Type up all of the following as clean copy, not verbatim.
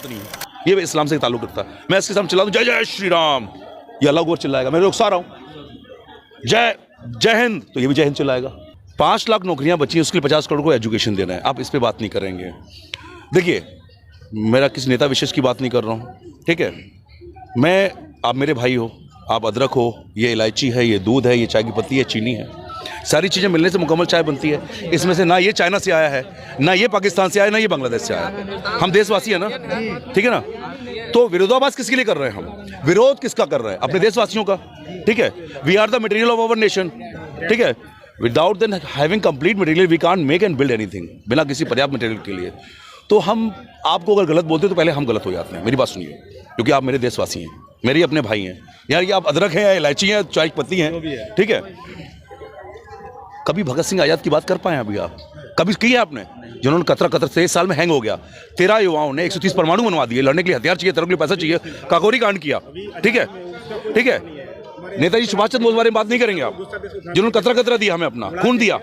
नहीं है, ये इस्लाम से ताल्लुक रखता है। मैं इसके सामने चिल्ला दूं जय जय श्री राम, ये अल्लाह अकबर चिल्लाएगा, मैं रुखसा रहा हूँ, जय जय हिंद तो ये भी जय हिंद चिल्लाएगा। 5 लाख नौकरियां बची, उसके लिए 50 करोड़ को एजुकेशन देना है, आप इस पर बात नहीं करेंगे। देखिए, मेरा किसी नेता विशेष की बात नहीं कर रहा हूँ, ठीक है, आप मेरे भाई हो, आप अदरक हो, ये इलायची है, ये दूध है, ये चाय की पत्ती है, चीनी है, सारी चीज़ें मिलने से मुकम्मल चाय बनती है। इसमें से ना ये चाइना से आया है, ना ये पाकिस्तान से आया, ना ये बांग्लादेश से आया है, हम देशवासी हैं ना, ठीक है ना। तो विरोधाभास किसके लिए कर रहे हैं हम, विरोध किसका कर रहे हैं, अपने देशवासियों का, ठीक है। We are the material of our nation, ठीक है। Without then having complete material we can't make and build anything, बिना किसी पर्याप्त मटेरियल के लिए। तो हम आपको अगर गलत बोलते तो पहले हम गलत हो जाते हैं, मेरी बात सुनिए, क्योंकि आप मेरे देशवासी हैं, मेरे अपने भाई हैं यार। ये आप अदरक हैं या इलायची हैं, चाय की पत्ती हैं, ठीक है। कभी भगत सिंह आज़ाद की बात कर पाए अभी आप, कभी की है आपने, जिन्होंने कतरा 23 साल में हैंग हो गया, 13 युवाओं ने 130 परमाणु बनवा दिए, लड़ने के लिए हथियार चाहिए, तरफ के लिए पैसा चाहिए, काकोरी कांड किया, ठीक है, ठीक है। नेताजी सुभाष चंद्र बोस के बारे में बात नहीं करेंगे आप, जिन्होंने कतरा दिया, हमें अपना खून दिया,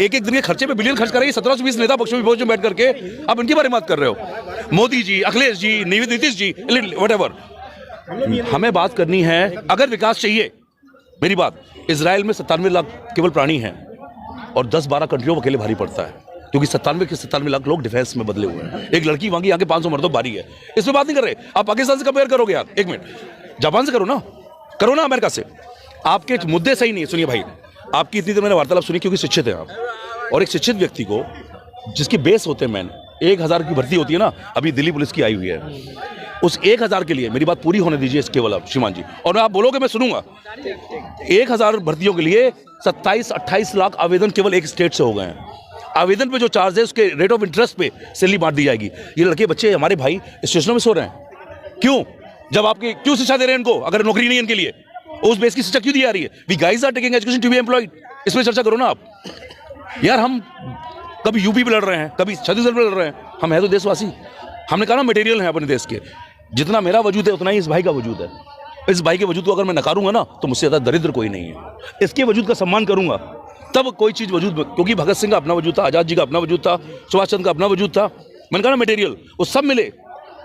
एक दिन के खर्चे पे बिलियन खर्च कर रहे हैं 1720 नेता पक्ष में बैठ करके, आप इनके बारे में बात कर रहे हो। मोदी जी, अखिलेश जी, नीतीश जी, व्हाटएवर, हमें बात करनी है। अगर विकास चाहिए, मेरी बात, इजराइल में 97 लाख केवल प्राणी हैं और 10-12 कंट्रियों को अकेले भारी पड़ता है, क्योंकि 97 लाख लोग डिफेंस में बदले हुए हैं। एक लड़की वहां की, यहाँ के 500 मर्दों बारी है, इस पर बात नहीं कर रहे। आप पाकिस्तान से कंपेयर करोगे यार, एक मिनट, जापान से करो ना, अमेरिका से। आपके मुद्दे सही नहीं है। सुनिए भाई, आपकी इतनी देर मैंने वार्तालाप सुनी क्योंकि शिक्षित है आप, और एक शिक्षित व्यक्ति को जिसकी बेस होते हैं, मैन 1000 की भर्ती होती है ना, अभी दिल्ली पुलिस की आई हुई है, उस 1000 के लिए मेरी बात पूरी होने दीजिए केवल आप श्रीमान जी, और आप बोलोगे मैं सुनूंगा। 1000 भर्तियों के लिए 27-28 लाख आवेदन केवल एक स्टेट से हो गए हैं। आवेदन पे जो चार्ज है उसके रेट ऑफ इंटरेस्ट पे सैलरी बांट दी जाएगी। ये लड़के बच्चे हमारे भाई स्टेशनों में सो रहे हैं, क्यों? जब आपके क्यों शिक्षा दे रहे हैं इनको, अगर नौकरी नहीं है इनके लिए, उस बेस की शिक्षा क्यों दी जा रही है? We guys are taking education to be employed, इसमें चर्चा करो ना आप यार। हम कभी यूपी पे लड़ रहे हैं, कभी छत्तीसगढ़ पे लड़ रहे हैं, हम है तो देशवासी। हमने कहा ना मटेरियल है अपने देश के, जितना मेरा वजूद है उतना ही इस भाई का वजूद है। इस भाई के वजूद को अगर मैं नकारूंगा ना तो मुझसे ज़्यादा दरिद्र कोई नहीं है। इसके वजूद का सम्मान करूंगा तब कोई चीज़ वजूद, क्योंकि भगत सिंह का अपना वजूद था, आज़ाद जी का अपना वजूद था, सुभाष चंद्र का अपना वजूद था। मैंने कहा ना मटेरियल, वो सब मिले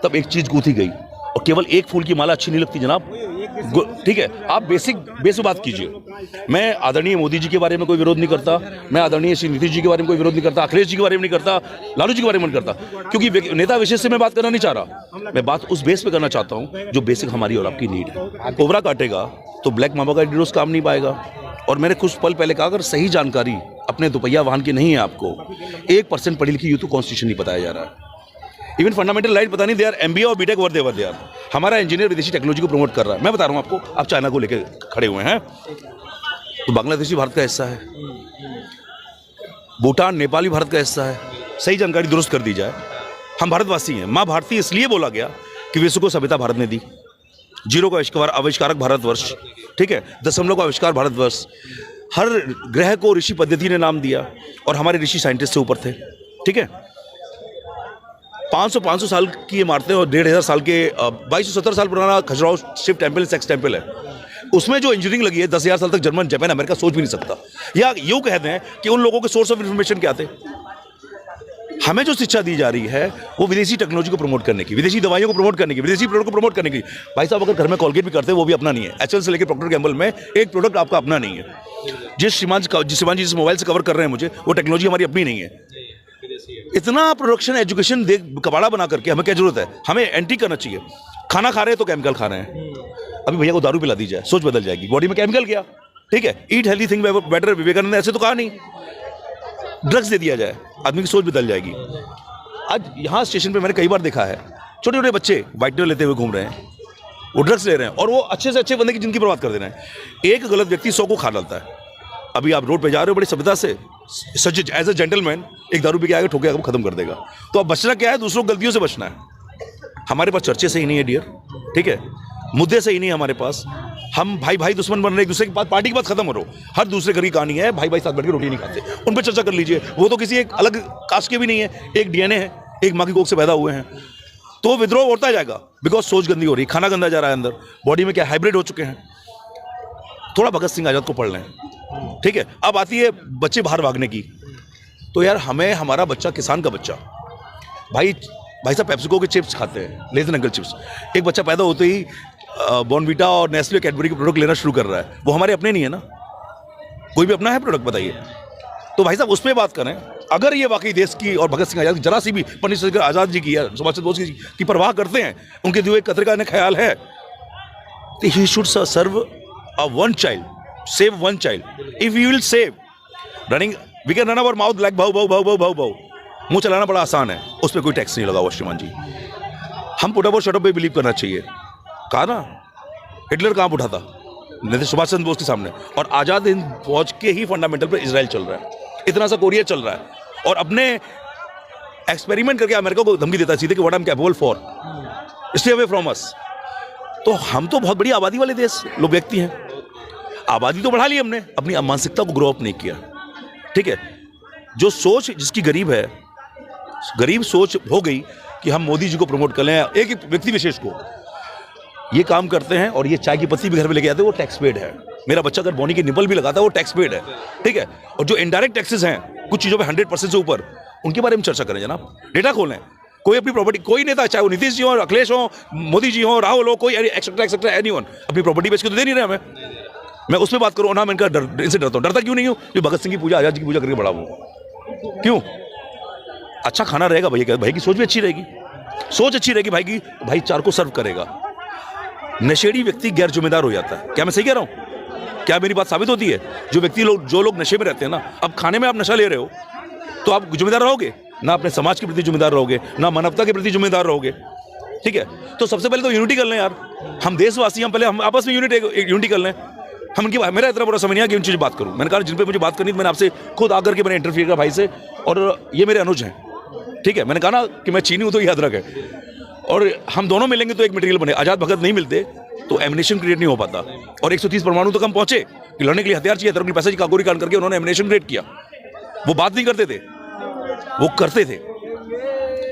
तब एक चीज़ गूंथी गई। और केवल एक फूल की माला अच्छी नहीं लगती जनाब, ठीक है। आप बेसिक बात कीजिए। मैं आदरणीय मोदी जी के बारे में कोई विरोध नहीं करता, मैं आदरणीय श्री नीतीश जी के बारे में कोई विरोध नहीं करता, अखिलेश जी के बारे में नहीं करता, लालू जी के बारे में नहीं करता, क्योंकि नेता विशेष से मैं बात करना नहीं चाह रहा। मैं बात उस बेस पे करना चाहता हूं जो बेसिक हमारी और आपकी नीड है। कोबरा काटेगा तो ब्लैक मामा का डिडोस काम नहीं पाएगा। और मैंने कुछ पल पहले कहा, अगर सही जानकारी अपने दोपहिया वाहन की नहीं है आपको, 1% पढ़ी लिखी यूथ को कॉन्स्टिट्यूशन नहीं बताया जा रहा है, इवन फंडामेंटल राइट पता नहीं, दे आर MBA और BTech वर दे आर। हमारा इंजीनियर विदेशी टेक्नोलॉजी को प्रमोट कर रहा है। मैं बता रहा हूँ आपको, आप चाइना को लेकर खड़े हुए हैं, तो बांग्लादेशी भारत का हिस्सा है, भूटान नेपाली भारत का हिस्सा है। सही जानकारी दुरुस्त कर दी जाए। हम भारतवासी हैं। माँ भारती इसलिए बोला गया कि विश्व को सभ्यता भारत ने दी। 0 का आविष्कारक भारतवर्ष, ठीक है, दशमलव का आविष्कार भारतवर्ष। हर ग्रह को ऋषि पद्धति ने नाम दिया और हमारे ऋषि साइंटिस्ट से ऊपर थे, ठीक है। 500 साल की इमारतें और 1500 साल के 2270 साल पुराना Khajuraho Shiv temple, sex temple है। उसमें जो इंजीनियरिंग लगी है 10,000 साल तक जर्मन, जापान, अमेरिका सोच भी नहीं सकता। या यूँ कहते हैं कि उन लोगों के सोर्स ऑफ इंफॉर्मेशन क्या थे। हमें जो शिक्षा दी जा रही है वो विदेशी टेक्नोलॉजी को प्रमोट करने की, विदेशी दवाइयों को प्रमोट करने की, विदेशी प्रोडक्ट को प्रमोट करने की। भाई साहब, अगर घर में कॉलगेट भी करते हैं वो भी अपना नहीं है। HL से लेकर प्रॉक्टर गैम्बल में एक प्रोडक्ट आपका अपना नहीं है। जिस श्रीमान जी जिस मोबाइल से कवर कर रहे हैं मुझे, वो टेक्नोलॉजी हमारी अपनी नहीं है। इतना प्रोडक्शन एजुकेशन देख कबाड़ा बना करके हमें क्या जरूरत है? हमें एंटी करना चाहिए। खाना खा रहे हैं तो केमिकल खा रहे हैं। अभी भैया को दारू पिला दी जाए, सोच बदल जाएगी। बॉडी में केमिकल गया, ठीक है। Eat healthy think better, Vivekananda ने ऐसे तो कहा नहीं। ड्रग्स दे दिया जाए, आदमी की सोच बदल जाएगी। आज यहाँ स्टेशन पे मैंने कई बार देखा है, छोटे छोटे बच्चे वाइटनर लेते हुए घूम रहे हैं, वो ड्रग्स ले रहे हैं और वो अच्छे से अच्छे बंदे की जिंदगी बर्बाद कर दे रहे हैं। एक गलत व्यक्ति 100 को खा डालता है। अभी आप रोड पे जा रहे हो बड़ी सभ्यता से, सच एज ए जेंटलमैन, एक दारू पी के आगे ठोकेगा, खत्म कर देगा। तो अब बचना क्या है? दूसरों की गलतियों से बचना है। हमारे पास चर्चे सही नहीं है डियर, ठीक है, मुद्दे सही नहीं है हमारे पास। हम भाई भाई दुश्मन बन रहे हैं एक दूसरे की बात, पार्टी की बात खत्म हो रहा। हर दूसरे घर की कहानी है, भाई भाई साथ बैठ के रोटी नहीं खाते, उन पर चर्चा कर लीजिए। वो तो किसी एक अलग कास्ट के भी नहीं है, एक DNA है, एक माँ की कोख से पैदा हुए हैं। तो विद्रोह होता जाएगा, बिकॉज सोच गंदी हो रही, खाना गंदा जा रहा है अंदर, बॉडी में क्या हाइब्रिड हो चुके हैं। थोड़ा भगत सिंह आजाद को पढ़ लें, ठीक है। अब आती है बच्चे बाहर भागने की, तो यार हमें, हमारा बच्चा किसान का बच्चा, भाई भाई साहब पेप्सिको के चिप्स खाते हैं, लेज़ एंड अंकल चिप्स। एक बच्चा पैदा होते ही बॉर्नवीटा और नेस्ले कैडबरी के प्रोडक्ट लेना शुरू कर रहा है, वो हमारे अपने नहीं है ना, कोई भी अपना है प्रोडक्ट बताइए। तो भाई साहब उस पर बात करें, अगर ये वाकई देश की और भगत सिंह आज़ाद की जरा सी भी, पंडित चंद्रशेखर आज़ाद जी की या सुभाष चंद्र बोस की परवाह करते हैं, उनके दिए हुए कतरे का इन्हें ख्याल है, तो he should serve a one child, save one child. If you will save running, we can run our mouth like भाऊ भाऊ भाऊ भाऊ भाऊ भाऊ, मुंह चलाना बड़ा आसान है, उस पर कोई टैक्स नहीं लगा हुआ श्रीमान जी। हम पुट अप और शट अप पे बिलीव करना चाहिए। कहा ना हिटलर कहाँ उठा था, नहीं सुभाष चंद्र बोस के सामने, और आज़ाद हिंद फौज के ही फंडामेंटल पर इजराइल चल रहा है, इतना सा कोरिया चल रहा है, और अपने एक्सपेरिमेंट करके अमेरिका को धमकी देता है सीधे कि what I am capable for, stay away from us. तो हम तो बहुत बड़ी आबादी वाले देश लोग व्यक्ति हैं, आबादी तो बढ़ा ली हमने, अपनी मानसिकता को ग्रो अप नहीं किया। ठीक है, जो सोच जिसकी गरीब है, गरीब सोच हो गई कि हम मोदी जी को प्रमोट कर लें, एक व्यक्ति विशेष को, ये काम करते हैं, और ये चाय की पत्ती भी घर में लेके आते हैं, वो टैक्स पेड है। मेरा बच्चा अगर बोनी की निपल भी लगाता है, वो टैक्स पेड है। ठीक है, और जो इनडायरेक्ट टैक्सेस हैं कुछ चीज़ों पे 100% से ऊपर, उनके बारे में चर्चा करें जनाब, डेटा खोलें। कोई अपनी प्रॉपर्टी, कोई नेता, चाहे वो नीतीश जी हो, अखिलेश हो, मोदी जी हो, राहुल हो, कोई एक्सेट्रा एक्सेट्रा एनीवन, अपनी प्रॉपर्टी बेच के तो दे नहीं रहे हमें। मैं उस पर बात करूँ ना, मैं इनका इनसे डरता हूँ। डरता क्यों नहीं हूँ? जो भगत सिंह की पूजा, आज़ाद जी की पूजा करके बड़ा हूँ। क्यों? अच्छा खाना रहेगा भैया, भाई की सोच भी अच्छी रहेगी, सोच अच्छी रहेगी भाई की, भाई चार को सर्व करेगा। नशेड़ी व्यक्ति गैर जिम्मेदार हो जाता है। क्या मैं सही कह रहा हूँ? क्या मेरी बात साबित होती है? जो लोग नशे में रहते हैं ना, अब खाने में आप नशा ले रहे हो तो आप जिम्मेदार रहोगे ना, अपने समाज के प्रति जिम्मेदार रहोगे ना, मानवता के प्रति जिम्मेदार रहोगे। ठीक है, तो सबसे पहले तो यूनिटी कर लें यार, हम देशवासी, हम पहले हम आपस में यूनिटी कर लें। हम उनकी, मेरा इतना बड़ा समय नहीं है कि उन चीज़ बात करूँ। मैंने कहा जिन पे मुझे बात करनी थी, मैंने आपसे खुद आकर के मैंने इंटरव्यू किया भाई से, और ये मेरे अनुज हैं। ठीक है, मैंने कहा ना कि मैं चीनी हूँ तो याद रखे, और हम दोनों मिलेंगे तो एक मटेरियल बने। आज़ाद भगत नहीं मिलते तो एमिनेशन क्रिएट नहीं हो पाता, और 130 परमाणु तक हम पहुंचे कि लड़ने के लिए हथियार चाहिए, तरफ पैसा जी कागोरी कांड करके उन्होंने एमिनेशन क्रिएट किया। वो बात नहीं करते थे, वो करते थे।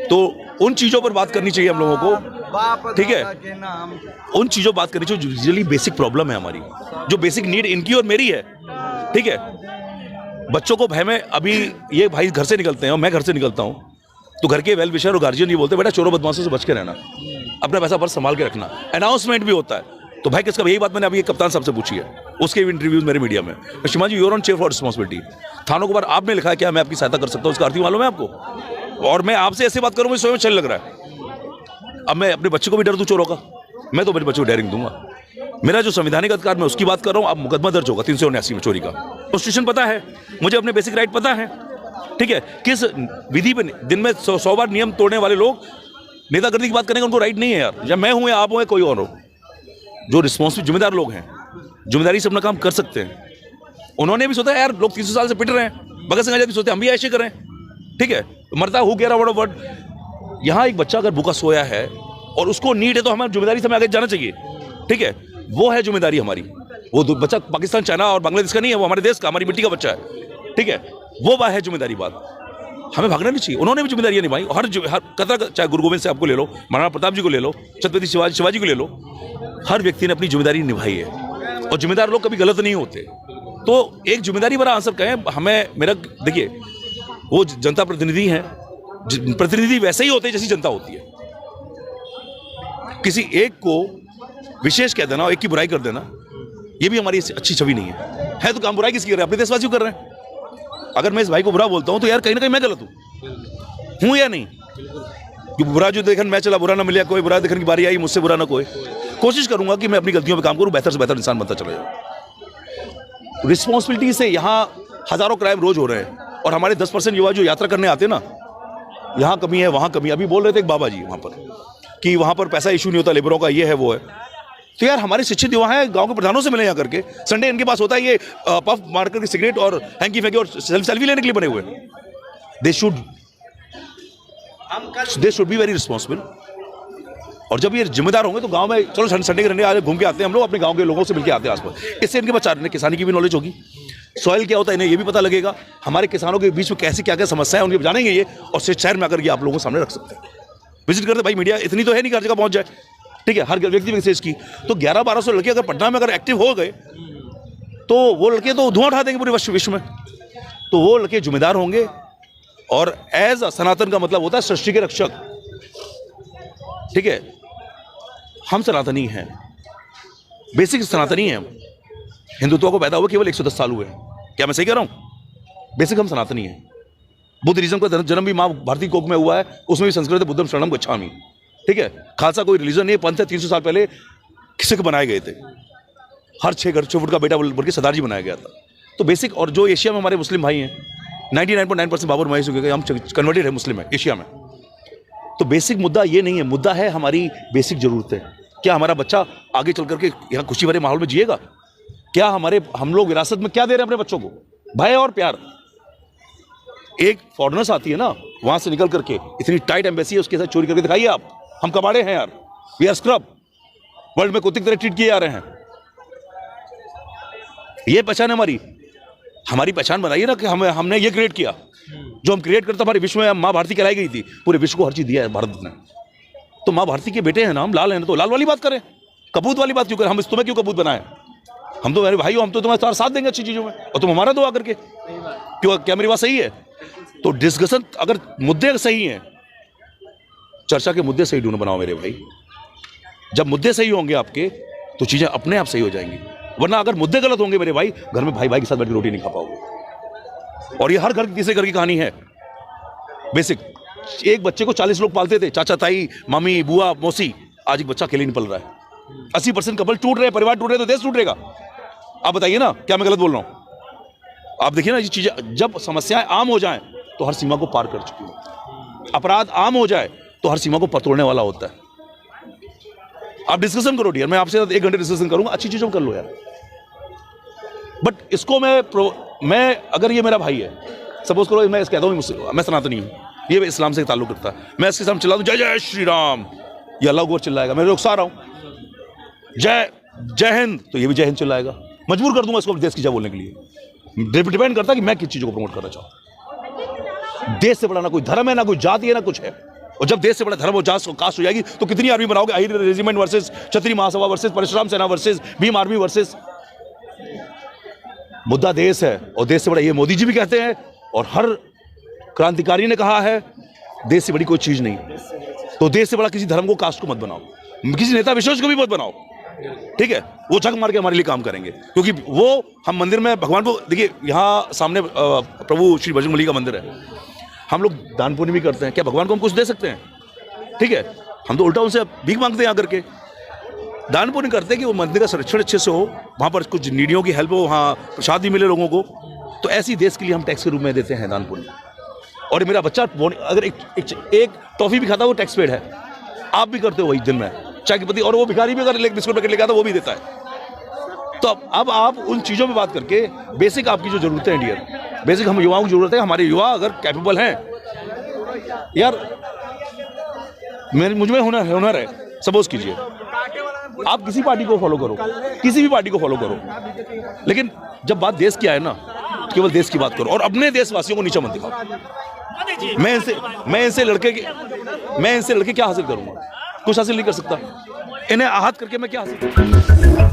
तो उन चीज़ों पर बात करनी चाहिए हम लोगों को। ठीक है, उन चीज़ों पर बात करनी चाहिए जो रियली बेसिक प्रॉब्लम है हमारी, जो बेसिक नीड इनकी और मेरी है। ठीक है, बच्चों को भय में, अभी ये भाई घर से निकलते हैं और मैं घर से निकलता हूँ, तो घर के वेल विशर और गार्जियन ये बोलते हैं बेटा चोरों बदमाशों से बच के रहना, अपना पैसा पर्स संभाल के रखना। अनाउंसमेंट भी होता है, तो भाई किसका? यही बात मैंने अभी कप्तान साहब से पूछी है, उसके भी इंटरव्यूज मेरे मीडिया में। श्रीमान ji, your on chair for responsibility. थानों के बारे आपने लिखा है क्या मैं आपकी सहायता कर सकता हूँ, उसका अर्थ मालूम है आपको? और मैं आपसे ऐसे बात करूँ मुझे स्वयं चल लग रहा है। अब मैं अपने बच्चे को भी डर दूँ चोरों का? मैं तो मेरे बच्चे को डेयरिंग दूंगा। मेरा जो संवैधानिक अधिकार, मैं उसकी बात कर रहा हूँ। अब मुकदमा दर्ज होगा 379 में चोरी का, कॉन्स्टिट्यूशन पता है मुझे, अपने बेसिक राइट पता है। ठीक है, किस विधि पे दिन में 100 बार नियम तोड़ने वाले लोग नेतागिरी की बात करने का उनको राइट नहीं है यार। या मैं हूं या आप हो या कोई और हो, जो रिस्पॉन्सिबल जिम्मेदार लोग हैं, जिम्मेदारी से अपना काम कर सकते हैं। उन्होंने भी सोचा यार लोग 300 साल से पिट रहे हैं, भगत सिंह आजाद भी सोचते हम भी ऐसे करें। ठीक है, मरता हु कह रहा वर्ड। यहाँ एक बच्चा अगर भूखा सोया है और उसको नीड है तो हमारी जिम्मेदारी से हमें आगे जाना चाहिए। ठीक है, वो है जिम्मेदारी हमारी। वो बच्चा पाकिस्तान, चाइना और बांग्लादेश का नहीं है, वो हमारे देश का, हमारी मिट्टी का बच्चा है। ठीक है, वो बात है जिम्मेदारी। बात हमें भागना नहीं चाहिए। उन्होंने भी जिम्मेदारियां निभाई, हर कतरा, चाहे गुरु गोविंद से आपको ले लो, महाराणा प्रताप जी को ले लो, छत्रपति शिवाजी को ले लो, हर व्यक्ति ने अपनी जिम्मेदारी निभाई है, और जिम्मेदार लोग कभी गलत नहीं होते। तो एक जिम्मेदारी भरा आंसर कहें हमें। मेरा देखिए, वो जनता प्रतिनिधि हैं, प्रतिनिधि वैसे ही होते हैं जैसी जनता होती है। किसी एक को विशेष कह देना और एक की बुराई कर देना, ये भी हमारी अच्छी छवि नहीं है। तो काम बुराई किसकी कर रहे हैं? अपने देशवासियों कर रहे हैं। अगर मैं इस भाई को बुरा बोलता हूं तो यार कहीं ना कहीं मैं गलत हूं या नहीं? कि बुरा जो देखन मैं चला, बुरा ना मिले, कोई बुरा देखने की बारी आई, मुझसे बुरा ना कोई। कोशिश करूंगा कि मैं अपनी गलतियों पे काम करूं, बेहतर से बेहतर इंसान बनता चला जाऊं। रिस्पॉन्सिबिलिटी से यहाँ हजारों क्राइम रोज हो रहे हैं, और हमारे 10% युवा जो यात्रा करने आते हैं ना, यहाँ कमी है वहाँ कमी। अभी बोल रहे थे एक बाबा जी वहाँ पर कि वहाँ पर पैसा इशू नहीं होता, लेबरों का ये है वो है। तो यार हमारे शिक्षित युवा हैं, गांव के प्रधानों से मिले यहाँ करके, संडे इनके पास होता है, ये पफ मार करके सिगरेट और हैंकी फेंके और सेल्फी लेने के लिए बने हुए। They should be very responsible. और जब ये जिम्मेदार होंगे तो गांव में चलो संडे के रहने आज घूम के आते हैं हम लोग, अपने गांव के लोगों से मिलकर आते हैं आसपास। इससे इनके पास किसानी की भी नॉलेज होगी, सॉइल क्या होता है इन्हें ये भी पता लगेगा, हमारे किसानों के बीच में कैसी क्या क्या समस्याएं उनके जानेंगे ये, और शहर में आकर के आप लोगों के सामने रख सकते हैं। विजिट करते भाई, मीडिया इतनी तो है नहीं कि हर जगह पहुंच जाए। ठीक है, हर व्यक्ति विशेष की तो 1100-1200 लड़के अगर पटना में अगर एक्टिव हो गए तो वो लड़के तो धुआं उठा देंगे पूरे विश्व में। तो वो लड़के जिम्मेदार होंगे। और एज सनातन का मतलब होता है सृष्टि के रक्षक। ठीक है, हम सनातनी हैं, बेसिक सनातनी हैं हम। हिंदुत्व को पैदा हुए केवल 110 साल हुए हैं, क्या मैं सही कह रहा हूँ? बेसिक हम सनातनी हैं। बुद्धिज्म का जन्म भी माँ भारती कोक में हुआ है, उसमें भी संस्कृत बुद्धम शरणम गच्छामि। ठीक है, खालसा कोई रिलीजन नहीं, पंथ है, 300 साल पहले सिख बनाए गए थे। हर 6 फुट का बेटा बोल के सरदार जी बनाया गया था। तो बेसिक, और जो एशिया में हमारे मुस्लिम भाई हैं 99.9% बाबर महेश हो गए, हम कन्वर्टेड है मुस्लिम है एशिया में। तो बेसिक मुद्दा ये नहीं है, मुद्दा है हमारी बेसिक जरूरतें। क्या हमारा बच्चा आगे चल करके यहाँ खुशी भरे माहौल में जिएगा? क्या हम लोग विरासत में क्या दे रहे हैं अपने बच्चों को? भय और प्यार। एक फॉरेनर्स आती है ना, वहां से निकल करके इतनी टाइट एम्बेसी है, उसके साथ चोरी करके दिखाइए आप। हम कबाड़े हैं यार, वी आर स्क्रब, वर्ल्ड में कुत्ते की तरह ट्रीट किए जा रहे हैं। ये पहचान हमारी पहचान बनाइए ना कि हमने ये क्रिएट किया। जो हम क्रिएट करते हमारे विश्व में माँ भारती कहलाई गई थी, पूरे विश्व को हर चीज दिया है भारत ने। तो माँ भारती के बेटे हैं ना, हम लाल हैं ना, तो लाल वाली बात करें, कपूत वाली बात क्यों करें? हम तुम्हें क्यों कपूत बनाए? हम तो मेरे भाई हो, हम तो तुम्हारे साथ देंगे अच्छी चीजों में, और तुम हमारा दो आकर के। क्यों? क्या मेरी बात सही है? तो डिस्कशन, अगर मुद्दे सही हैं, चर्चा के मुद्दे सही ढूंढ बनाओ मेरे भाई। जब मुद्दे सही होंगे आपके, तो चीजें अपने आप सही हो जाएंगी। वरना अगर मुद्दे गलत होंगे मेरे भाई, घर में भाई भाई के साथ बैठ के रोटी नहीं खा पाओगे। और ये हर घर तीसरे घर की कहानी है। बेसिक, एक बच्चे को 40 लोग पालते थे, चाचा ताई मामी बुआ मौसी। आज एक बच्चा अकेले नहीं पल रहा है। 80% कपल टूट रहे, परिवार टूट रहे, तो देश टूटेगा। आप बताइए ना, क्या मैं गलत बोल रहा हूं? आप देखिए ना, ये चीजें जब समस्याएं आम हो जाएं तो हर सीमा को पार कर चुकी है। अपराध आम हो जाए तो हर सीमा को तोड़ने वाला होता है। आप डिस्कशन करो डियर, मैं आपसे 1 घंटे डिस्कशन करूंगा, अच्छी चीजों कर लो यार। बट इसको मैं अगर ये मेरा भाई है, सपोज करो मैं कहता हूँ मैं सनातनी हूँ, ये इस्लाम से ताल्लुक रखता है, मैं इसके सामने चिल्ला दूं जय जय श्री राम, ये अल्लाह को चिल्लाएगा, मैं रुखसा रहा हूँ जय हिंद, तो ये भी जय हिंद चिल्लाएगा। मजबूर कर दूंगा इसको देश की जय बोलने के लिए। डिपेंड करता है कि मैं किस चीजों को प्रमोट करना चाहूँ। देश से बड़ा ना कोई धर्म है, ना कोई जाति है, ना कुछ है। और जब देश से बड़ा धर्म और जात कास्ट हो जाएगी, तो कितनी आर्मी बनाओगे? अहिर रेजिमेंट वर्सेस क्षत्रिय महासभा वर्सेस परशुराम सेना वर्सेस भीम आर्मी वर्सेस। मुद्दा देश है, और देश से बड़ा, ये मोदी जी भी कहते हैं और हर क्रांतिकारी ने कहा है, देश से बड़ी कोई चीज नहीं। तो देश से बड़ा किसी धर्म को, कास्ट को मत बनाओ, किसी नेता विशेष को भी मत बनाओ। ठीक है, वो झक मार के हमारे लिए काम करेंगे, क्योंकि वो हम मंदिर में भगवान को देखिए, यहाँ सामने प्रभु श्री बजरंगबली का मंदिर है, हम लोग दान पुण्य भी करते हैं। क्या भगवान को हम कुछ दे सकते हैं? ठीक है, हम तो उल्टा उनसे भीख मांगते हैं आकर के। दान पुण्य करते हैं कि वो मंदिर का संरक्षण अच्छे से हो, वहाँ पर कुछ नीडियों की हेल्प हो, वहाँ प्रसाद भी मिले लोगों को। तो ऐसी देश के लिए हम टैक्स के रूप में देते हैं दान पुण्य। और मेरा बच्चा अगर एक टॉफी भी खाता है, वो टैक्स पेड है। आप भी करते हो वही दिन में चाय के प्रति, और वो भिखारी भी अगर एक बिस्कुट पैकेट लेकर आता है, वो भी देता है। तो अब आप उन चीज़ों पे बात करके, बेसिक आपकी जो ज़रूरतें हैं डियर, बेसिक हम युवाओं की ज़रूरत है। हमारे युवा अगर कैपेबल हैं यार, मुझ में हुनर है। सपोज कीजिए आप किसी पार्टी को फॉलो करो, किसी भी पार्टी को फॉलो करो, लेकिन जब बात देश की आए ना, केवल देश की बात करो और अपने देशवासियों को नीचा मत दिखाओ। मैं इनसे लड़के क्या हासिल करूंगा? कुछ हासिल नहीं कर सकता। इन्हें आहत करके मैं क्या हासिल करूंगा?